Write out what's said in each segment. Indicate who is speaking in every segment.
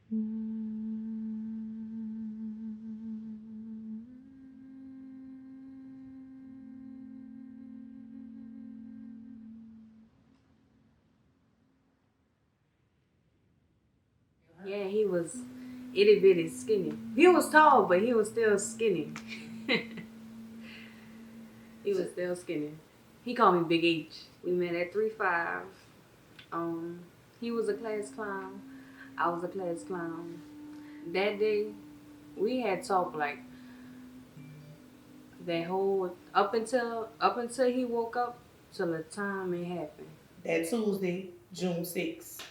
Speaker 1: Yeah, he was itty bitty skinny. He was tall, but he was still skinny. He was still skinny. He called me Big H. We met at 3-5. Um, he was a class clown. I was a class clown. That day, we had talked like that whole up until he woke up till the time it happened.
Speaker 2: That Tuesday, June 6th.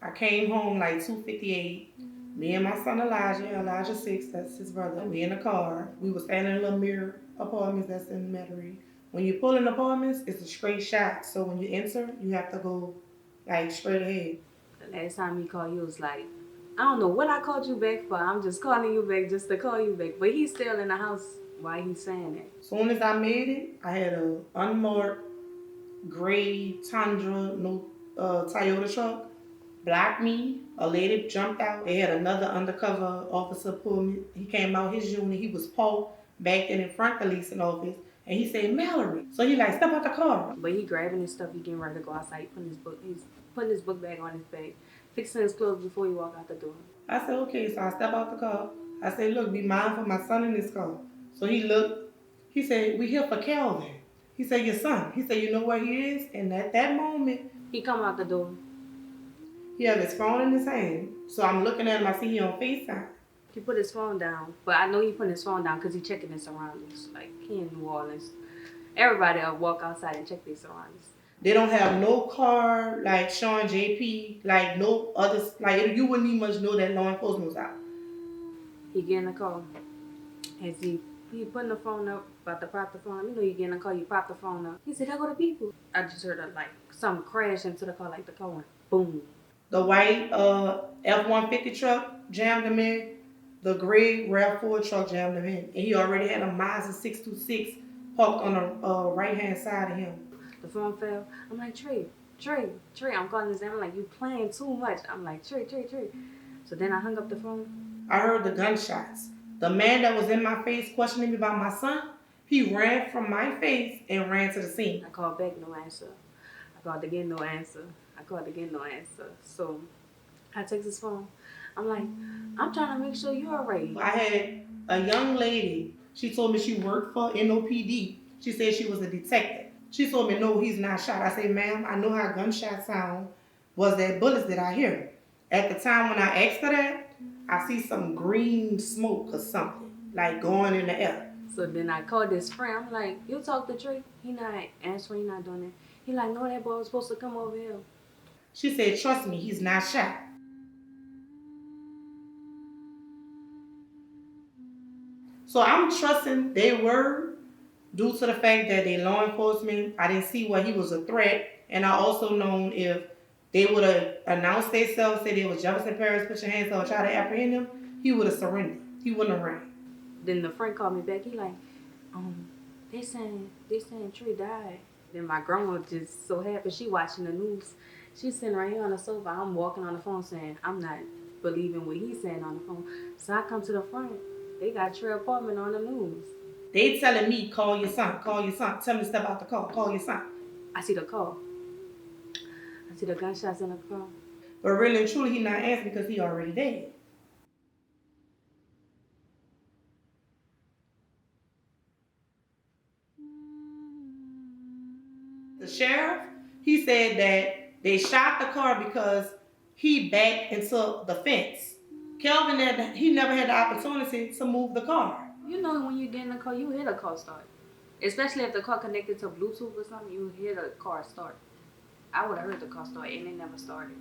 Speaker 2: I came home like 2:58. Me and my son Elijah 6, that's his brother. We in the car. We was standing in a little mirror apartments that's in Metairie. When you pull in apartments, it's a straight shot. So when you enter, you have to go like straight ahead.
Speaker 1: The last time he called, he was like, I don't know what I called you back for. I'm just calling you back just to call you back. But he's still in the house while he's saying that.
Speaker 2: Soon as I made it, I had a unmarked gray Tundra, no Toyota truck. Blocked me. A lady jumped out. They had another undercover officer pull me. He came out his unit. He was Paul back in front of the leasing office. And he said, Mallory. So he like, step out the car.
Speaker 1: But he grabbing his stuff. He getting ready to go outside. He's putting his book bag on his bag, fixing his clothes before he walk out the door.
Speaker 2: I said, okay. So I step out the car. I said, look, be mindful of my son in this car. So he looked. He said, we here for Calvin. He said, your son. He said, you know where he is? And at that moment,
Speaker 1: he come out the door.
Speaker 2: He have his phone in his hand. So I'm looking at him. I see he on FaceTime.
Speaker 1: He put his phone down. But I know he put his phone down because he checking his surroundings. Like, he in New Orleans. Everybody will walk outside and check their surroundings.
Speaker 2: They don't have no car like Sean JP, like no others. Like you wouldn't even much know that law enforcement was out.
Speaker 1: He get in the car. As he putting the phone up, about to pop the phone up. You know you get in the car, you pop the phone up. He said, there go the people. I just heard something crash into the car, like the car went boom.
Speaker 2: The white F-150 truck jammed him in. The gray RAV4 truck jammed him in. And he already had a Mazda 626 parked on the right-hand side of him.
Speaker 1: The phone fell. I'm like, Trey. I'm calling his name. I'm like, you playing too much. I'm like, Trey. So then I hung up the phone.
Speaker 2: I heard the gunshots. The man that was in my face questioning me about my son, he ran from my face and ran to the scene.
Speaker 1: I called back, no answer. I called again, no answer. So I text his phone. I'm like, I'm trying to make sure you're alright.
Speaker 2: I had a young lady. She told me she worked for NOPD. She said she was a detective. She told me, no, he's not shot. I said, ma'am, I know how gunshots sound. Was that bullets that I hear? At the time when I asked her that, I see some green smoke or something, like going in the air.
Speaker 1: So then I called his friend. I'm like, you talk to Trey? He not answering, he not doing it. He like, no, that boy was supposed to come over here.
Speaker 2: She said, trust me, he's not shot. So I'm trusting their word due to the fact that they law enforcement. I didn't see where he was a threat. And I also known if they would have announced themselves, said it was Jefferson Parish, put your hands up, try to apprehend him, he would have surrendered. He wouldn't have ran.
Speaker 1: Then the friend called me back. He like, they saying Trey died. Then my grandma just so happy. She watching the news. She's sitting right here on the sofa. I'm walking on the phone saying, I'm not believing what he's saying on the phone. So I come to the front. They got Trey apartment on the news.
Speaker 2: They telling me, call your son. Tell him to step out the car, call your son.
Speaker 1: I see the car. I see the gunshots in the car.
Speaker 2: But really and truly, he not answering because he already dead. The sheriff, he said that they shot the car because he backed into the fence. Kelvin, he never had the opportunity to move the car.
Speaker 1: You know when you get in the car, you hear the car start. Especially if the car connected to Bluetooth or something, you hear the car start. I would have heard the car start and it never started.